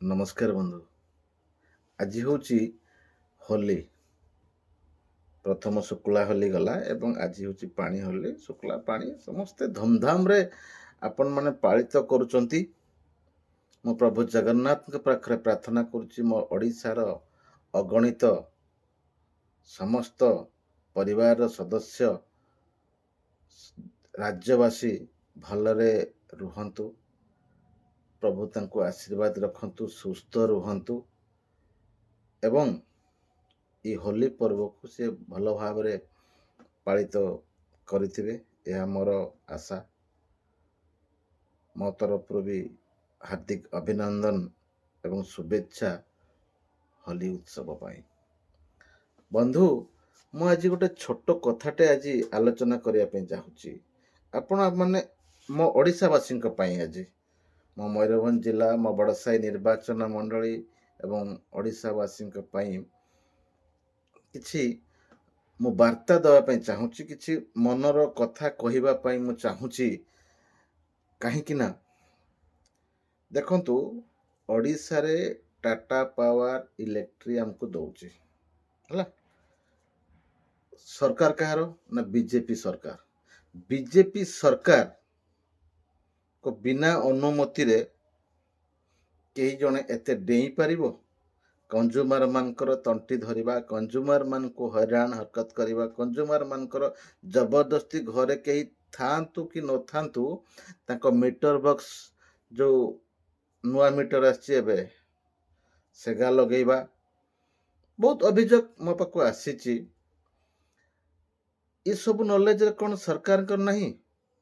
ନମସ୍କାର ବନ୍ଧୁ। ଆଜି ହେଉଛି ହୋଲି। ପ୍ରଥମ ଶୁକ୍ଲା ହୋଲି ଗଲା ଏବଂ ଆଜି ହେଉଛି ପାଣି ହୋଲି। ଶୁକ୍ଲା ପାଣି ସମସ୍ତେ ଧୁମଧାମରେ ଆପଣମାନେ ପାଳିତ କରୁଛନ୍ତି। ମୁଁ ପ୍ରଭୁ ଜଗନ୍ନାଥଙ୍କ ପାଖରେ ପ୍ରାର୍ଥନା କରୁଛି ମୋ ଓଡ଼ିଶାର ଅଗଣିତ ସମସ୍ତ ପରିବାରର ସଦସ୍ୟ ରାଜ୍ୟବାସୀ ଭଲରେ ରୁହନ୍ତୁ। ପ୍ରଭୁ ତାଙ୍କୁ ଆଶୀର୍ବାଦ ରଖନ୍ତୁ, ସୁସ୍ଥ ରୁହନ୍ତୁ ଏବଂ ଏହି ହୋଲି ପର୍ବକୁ ସେ ଭଲ ଭାବରେ ପାଳିତ କରିଥିବେ, ଏହା ମୋର ଆଶା। ମୋ ତରଫରୁ ବି ହାର୍ଦ୍ଦିକ ଅଭିନନ୍ଦନ ଏବଂ ଶୁଭେଚ୍ଛା ହୋଲି ଉତ୍ସବ ପାଇଁ। ବନ୍ଧୁ, ମୁଁ ଆଜି ଗୋଟେ ଛୋଟ କଥାଟେ ଆଜି ଆଲୋଚନା କରିବା ପାଇଁ ଚାହୁଁଛି। ଆପଣମାନେ ମୋ ଓଡ଼ିଶାବାସୀଙ୍କ ପାଇଁ ଆଜି ମୋ ମୟୂରଭଞ୍ଜ ଜିଲ୍ଲା, ମୋ ବଡ଼ସାହି ନିର୍ବାଚନ ମଣ୍ଡଳୀ ଏବଂ ଓଡ଼ିଶାବାସୀଙ୍କ ପାଇଁ କିଛି ମୁଁ ବାର୍ତ୍ତା ଦେବା ପାଇଁ ଚାହୁଁଛି, କିଛି ମନର କଥା କହିବା ପାଇଁ ମୁଁ ଚାହୁଁଛି। କାହିଁକି ନା ଦେଖନ୍ତୁ, ଓଡ଼ିଶାରେ ଟାଟା ପାୱାର ଇଲେକ୍ଟ୍ରି ଆମକୁ ଦଉଛି ହେଲା। ସରକାର କାହାର ନା ବିଜେପି ସରକାର। ବିଜେପି ସରକାର କ ବିନା ଅନୁମତିରେ କେହି ଜଣେ ଏତେ ଡେଇଁ ପାରିବ? କଞ୍ଜୁମର ମାନଙ୍କର ତଣ୍ଟି ଧରିବା, କଞ୍ଜୁମର ମାନଙ୍କୁ ହଇରାଣ ହରକତ କରିବା, କଞ୍ଜୁମର ମାନଙ୍କର ଜବରଦସ୍ତି ଘରେ କେହି ଥାଆନ୍ତୁ କି ନଥାନ୍ତୁ ତାଙ୍କ ମିଟର ବକ୍ସ ଯୋଉ ନୂଆ ମିଟର ଆସିଛି ଏବେ ସେଗା ଲଗେଇବା, ବହୁତ ଅଭିଯୋଗ ମୋ ପାଖକୁ ଆସିଛି। ଏସବୁ ନଲେଜରେ କ'ଣ ସରକାରଙ୍କର ନାହିଁ?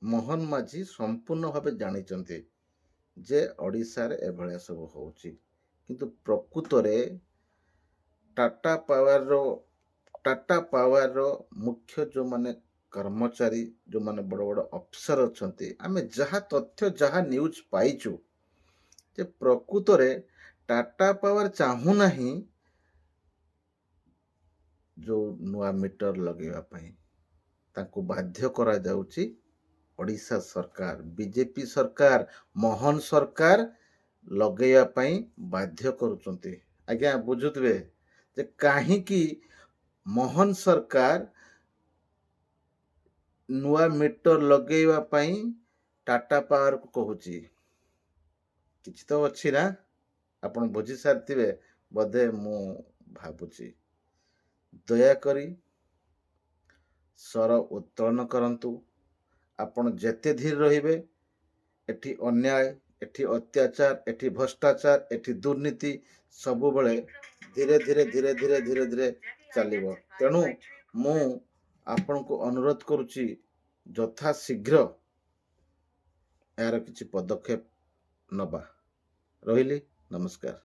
ମୋହନ ମାଝୀ ସମ୍ପୂର୍ଣ୍ଣ ଭାବେ ଜାଣିଛନ୍ତି ଯେ ଓଡ଼ିଶାରେ ଏଭଳିଆ ସବୁ ହଉଛି। କିନ୍ତୁ ପ୍ରକୃତରେ ଟାଟା ପାୱାରର ମୁଖ୍ୟ ଯେଉଁମାନେ କର୍ମଚାରୀ, ଯେଉଁମାନେ ବଡ଼ ବଡ଼ ଅଫିସର ଅଛନ୍ତି, ଆମେ ଯାହା ତଥ୍ୟ ଯାହା ନ୍ୟୁଜ୍ ପାଇଛୁ ଯେ ପ୍ରକୃତରେ ଟାଟା ପାୱାର ଚାହୁଁନାହିଁ ଯେଉଁ ନୂଆ ମିଟର ଲଗେଇବା ପାଇଁ। ତାଙ୍କୁ ବାଧ୍ୟ କରାଯାଉଛି ଓଡ଼ିଶା ସରକାର, ବିଜେପି ସରକାର, ମୋହନ ସରକାର ଲଗେଇବା ପାଇଁ ବାଧ୍ୟ କରୁଛନ୍ତି। ଆଜ୍ଞା ବୁଝୁଥିବେ ଯେ କାହିଁକି ମୋହନ ସରକାର ନୂଆ ମିଟର ଲଗେଇବା ପାଇଁ ଟାଟା ପାୱାରକୁ କହୁଛି? କିଛି ତ ଅଛି ନା, ଆପଣ ବୁଝି ସାରିଥିବେ ବୋଧେ ମୁଁ ଭାବୁଛି। ଦୟାକରି ସ୍ୱର ଉତ୍ତୋଳନ କରନ୍ତୁ। ଆପଣ ଯେତେ ଧୀରେ ରହିବେ, ଏଠି ଅନ୍ୟାୟ, ଏଠି ଅତ୍ୟାଚାର, ଏଠି ଭ୍ରଷ୍ଟାଚାର, ଏଠି ଦୁର୍ନୀତି ସବୁବେଳେ ଧୀରେ ଧୀରେ ଧୀରେ ଧୀରେ ଧୀରେ ଧୀରେ ଚାଲିବ। ତେଣୁ ମୁଁ ଆପଣଙ୍କୁ ଅନୁରୋଧ କରୁଛି ଯଥାଶୀଘ୍ର ଏହାର କିଛି ପଦକ୍ଷେପ ନେବା। ରହିଲି, ନମସ୍କାର।